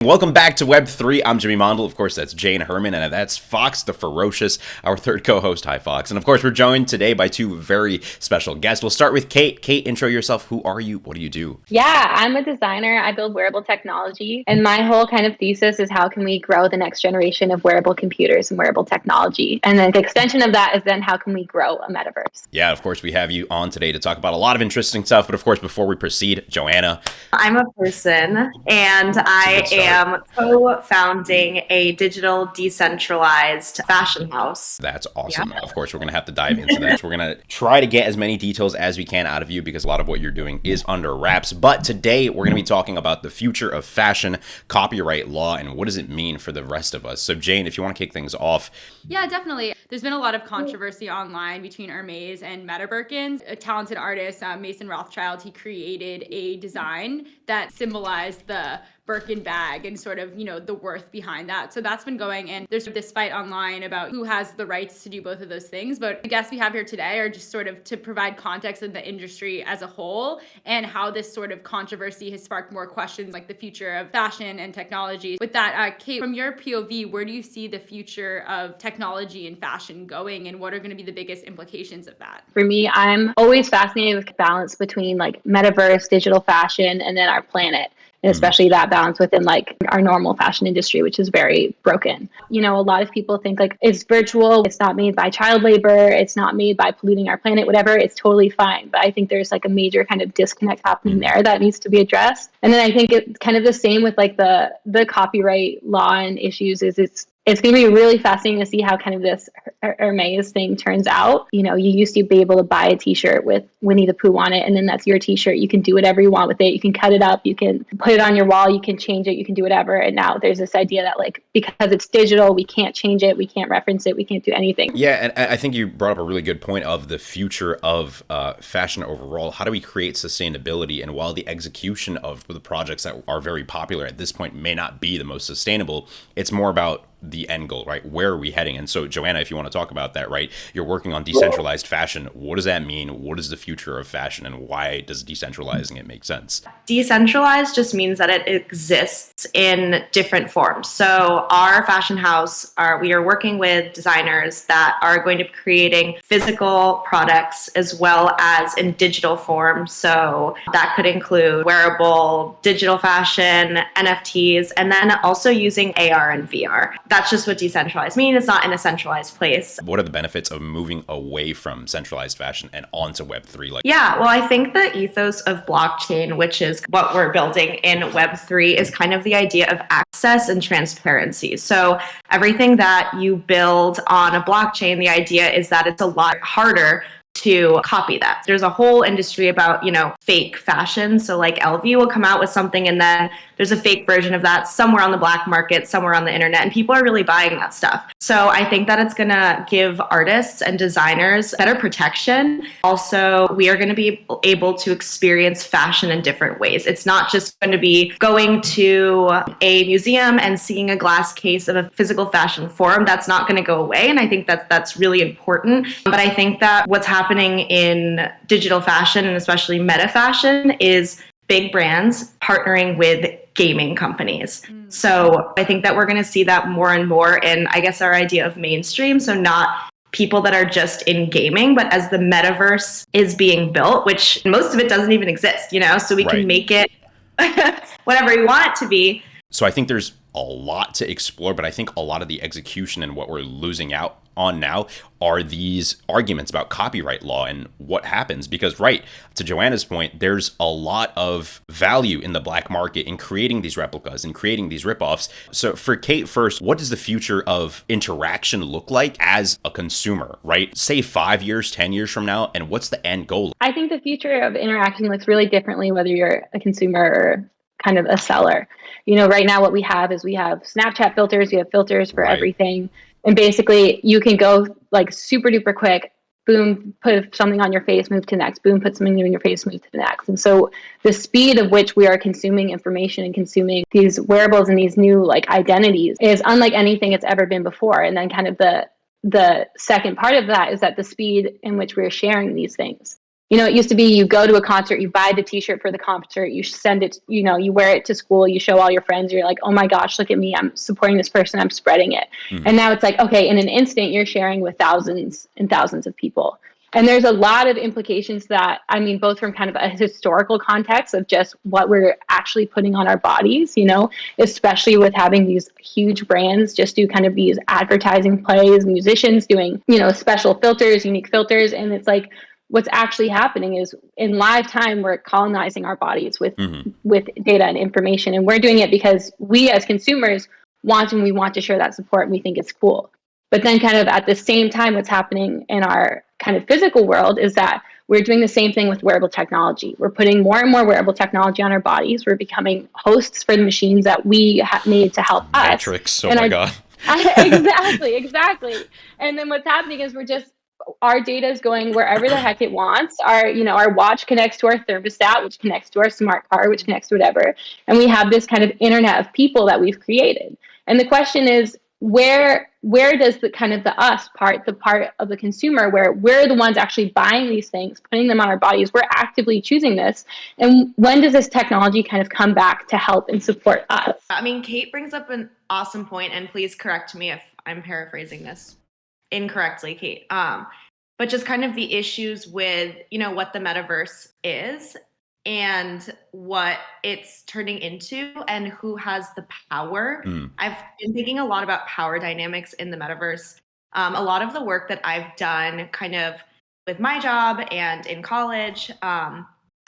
Welcome back to Web3. I'm Jimmy Mondel. Of course, that's Jane Herman, and that's Fox the Ferocious, our third co-host. Hi, Fox. And of course, we're joined today by two very special guests. We'll start with Kate. Kate, intro yourself. Who are you? What do you do? Yeah, I'm a designer. I build wearable technology. And my whole kind of thesis is how can we grow the next generation of wearable computers and wearable technology? And then the extension of that is then how can we grow a metaverse? Yeah, of course, we have you on today to talk about a lot of interesting stuff. But of course, before we proceed, Johanna. I'm a person, and I am co-founding a digital decentralized fashion house. That's awesome. Yeah. Of course, we're going to have to dive into that. So we're going to try to get as many details as we can out of you because a lot of what you're doing is under wraps. But today, we're going to be talking about the future of fashion, copyright law, and what does it mean for the rest of us. So Jane, if you want to kick things off. Yeah, definitely. There's been a lot of controversy online between Hermès and Meta Birkins. A talented artist, Mason Rothschild, he created a design that symbolized the Birkin bag and sort of, the worth behind that. So that's been going, and there's this fight online about who has the rights to do both of those things. But the guests we have here today are just sort of to provide context of the industry as a whole and how this sort of controversy has sparked more questions like the future of fashion and technology. With that, Kate, from your POV, where do you see the future of technology and fashion going, and what are going to be the biggest implications of that? For me, I'm always fascinated with the balance between like metaverse, digital fashion, and then our planet. And especially that balance within like our normal fashion industry, which is very broken. A lot of people think like it's virtual, it's not made by child labor, it's not made by polluting our planet, whatever, it's totally fine. But I think there's like a major kind of disconnect happening there that needs to be addressed. And then I think it's kind of the same with like the copyright law and issues is it's going to be really fascinating to see how kind of this Hermès thing turns out. You used to be able to buy a t-shirt with Winnie the Pooh on it, and then that's your t-shirt. You can do whatever you want with it. You can cut it up. You can put it on your wall. You can change it. You can do whatever. And now there's this idea that like, because it's digital, we can't change it. We can't reference it. We can't do anything. Yeah, and I think you brought up a really good point of the future of fashion overall. How do we create sustainability? And while the execution of the projects that are very popular at this point may not be the most sustainable, it's more about the end goal, right? Where are we heading? And so, Johanna, if you want to talk about that, right? You're working on decentralized fashion. What does that mean? What is the future of fashion, and why does decentralizing it make sense? Decentralized just means that it exists in different forms. So our fashion house, we are working with designers that are going to be creating physical products as well as in digital form. So that could include wearable, digital fashion, NFTs, and then also using AR and VR. That's just what decentralized means. It's not in a centralized place. What are the benefits of moving away from centralized fashion and onto Web3? Yeah, well, I think the ethos of blockchain, which is what we're building in Web3, is kind of the idea of access and transparency. So everything that you build on a blockchain, the idea is that it's a lot harder to copy that. There's a whole industry about, fake fashion. So like LV will come out with something and then there's a fake version of that somewhere on the black market, somewhere on the internet, and people are really buying that stuff. So I think that it's going to give artists and designers better protection. Also, we are going to be able to experience fashion in different ways. It's not just going to be going to a museum and seeing a glass case of a physical fashion forum. That's not going to go away. And I think that's really important. But I think that what's happening in digital fashion, and especially Metafashion, is big brands partnering with gaming companies. So I think that we're going to see that more and more in, I guess, our idea of mainstream. So not people that are just in gaming, but as the metaverse is being built, which most of it doesn't even exist, so we can make it whatever we want it to be. So I think there's a lot to explore, but I think a lot of the execution and what we're losing out on now are these arguments about copyright law and what happens. Because, right, to Joanna's point, there's a lot of value in the black market in creating these replicas and creating these ripoffs. So for Kate first, what does the future of interaction look like as a consumer, right? Say 5 years, 10 years from now, and what's the end goal? I think the future of interaction looks really differently whether you're a consumer or kind of a seller. Right now what we have is we have Snapchat filters, we have filters for everything. And basically you can go like super duper quick, boom, put something on your face, move to the next, boom, put something new in your face, move to the next. And so the speed of which we are consuming information and consuming these wearables and these new like identities is unlike anything it's ever been before. And then kind of the second part of that is that the speed in which we're sharing these things. It used to be you go to a concert, you buy the t-shirt for the concert, you send it, you wear it to school, you show all your friends, you're like, oh my gosh, look at me, I'm supporting this person, I'm spreading it. And now it's like, okay, in an instant, you're sharing with thousands and thousands of people. And there's a lot of implications that, both from kind of a historical context of just what we're actually putting on our bodies, especially with having these huge brands just do kind of these advertising plays, musicians doing, special filters, unique filters. And it's like, what's actually happening is in live time, we're colonizing our bodies with data and information. And we're doing it because we as consumers want to share that support and we think it's cool. But then kind of at the same time, what's happening in our kind of physical world is that we're doing the same thing with wearable technology. We're putting more and more wearable technology on our bodies. We're becoming hosts for the machines that we made to help us. Matrix, oh my God. Exactly. And then what's happening is our data is going wherever the heck it wants. Our watch connects to our thermostat, which connects to our smart car, which connects to whatever. And we have this kind of internet of people that we've created. And the question is, where does the kind of the us part, the part of the consumer, where we're the ones actually buying these things, putting them on our bodies, we're actively choosing this. And when does this technology kind of come back to help and support us? Kate brings up an awesome point, and please correct me if I'm paraphrasing this incorrectly, Kate. But just kind of the issues with, what the metaverse is and what it's turning into and who has the power. I've been thinking a lot about power dynamics in the metaverse. A lot of the work that I've done kind of with my job and in college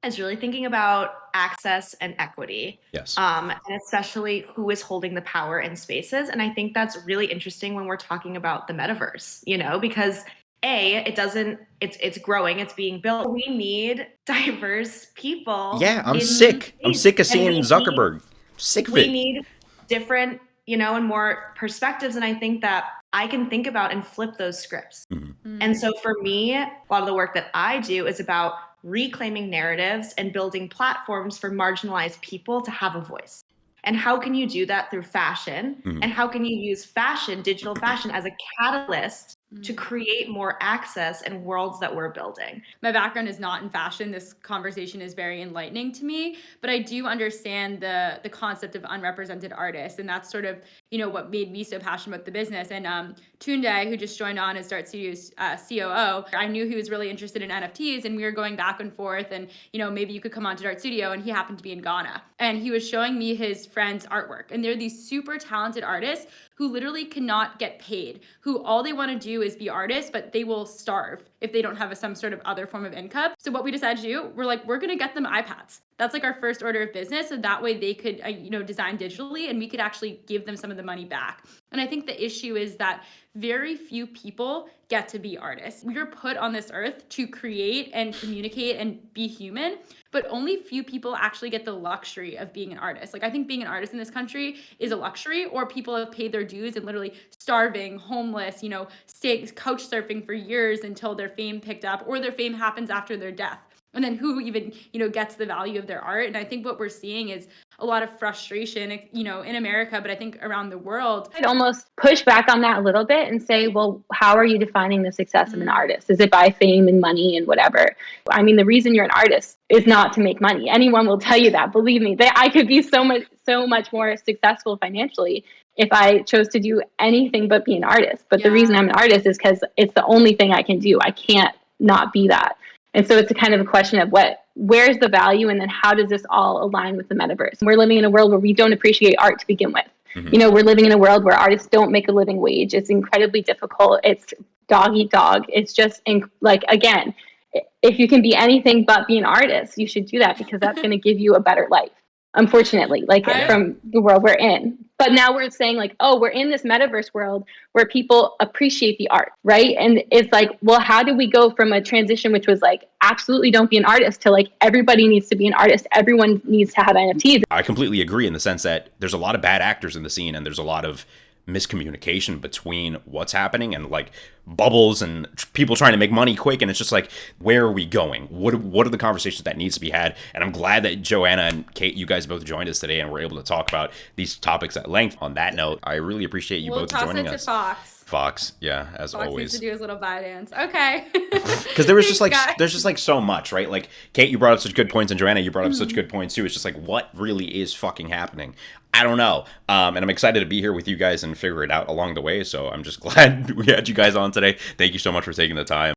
is really thinking about access and equity. Yes. And especially who is holding the power in spaces. And I think that's really interesting when we're talking about the metaverse, because it's growing, it's being built. We need diverse people. Yeah, I'm sick of seeing Zuckerberg. Sick of it. We need different, and more perspectives. And I think that I can think about and flip those scripts. And so for me, a lot of the work that I do is about reclaiming narratives and building platforms for marginalized people to have a voice. And how can you do that through fashion? And how can you use digital fashion, as a catalyst to create more access in worlds that we're building? My background is not in fashion. This conversation is very enlightening to me, but I do understand the concept of unrepresented artists, and that's sort of what made me so passionate about the business. And Tunde, who just joined on as Dart Studio's COO, I knew he was really interested in NFTs, and we were going back and forth, and maybe you could come on to Dart Studio. And he happened to be in Ghana, and he was showing me his friend's artwork, and they're these super talented artists who literally cannot get paid, who all they want to do is be artists, but they will starve if they don't have some sort of other form of income. So what we decided to do, we're going to get them iPads. That's our first order of business. So that way they could, design digitally, and we could actually give them some of the money back. And I think the issue is that very few people get to be artists. We are put on this earth to create and communicate and be human, but only few people actually get the luxury of being an artist. I think being an artist in this country is a luxury, or people have paid their dues and literally starving, homeless, couch surfing for years until their fame picked up, or their fame happens after their death. And then who even, gets the value of their art? And I think what we're seeing is a lot of frustration, in America, but I think around the world. I'd almost push back on that a little bit and say, well, how are you defining the success of an artist? Is it by fame and money and whatever? The reason you're an artist is not to make money. Anyone will tell you that. Believe me, I could be so much more successful financially if I chose to do anything but be an artist. But the reason I'm an artist is because it's the only thing I can do. I can't not be that. And so it's a kind of a question of where's the value, and then how does this all align with the metaverse? We're living in a world where we don't appreciate art to begin with. We're living in a world where artists don't make a living wage. It's incredibly difficult. It's dog eat dog. It's just again, if you can be anything but be an artist, you should do that, because that's going to give you a better life. Unfortunately, from the world we're in. But now we're saying we're in this metaverse world where people appreciate the art, right? And it's well, how do we go from a transition which was absolutely don't be an artist to everybody needs to be an artist, everyone needs to have NFTs? I completely agree in the sense that there's a lot of bad actors in the scene, and there's a lot of miscommunication between what's happening and bubbles and people trying to make money quick. And it's just where are we going? What are the conversations that needs to be had? And I'm glad that Johanna and Kate, you guys both joined us today, and we're able to talk about these topics at length. On that note, I really appreciate you both joining us. Fox. Fox, yeah, as Fox always. needs to do his little bio dance. Okay. Because there was just like there's just like so much, right? Like Kate, you brought up such good points, and Joanna, you brought up such good points too. It's just like, what really is fucking happening? I don't know. And I'm excited to be here with you guys and figure it out along the way. So I'm just glad we had you guys on today. Thank you so much for taking the time.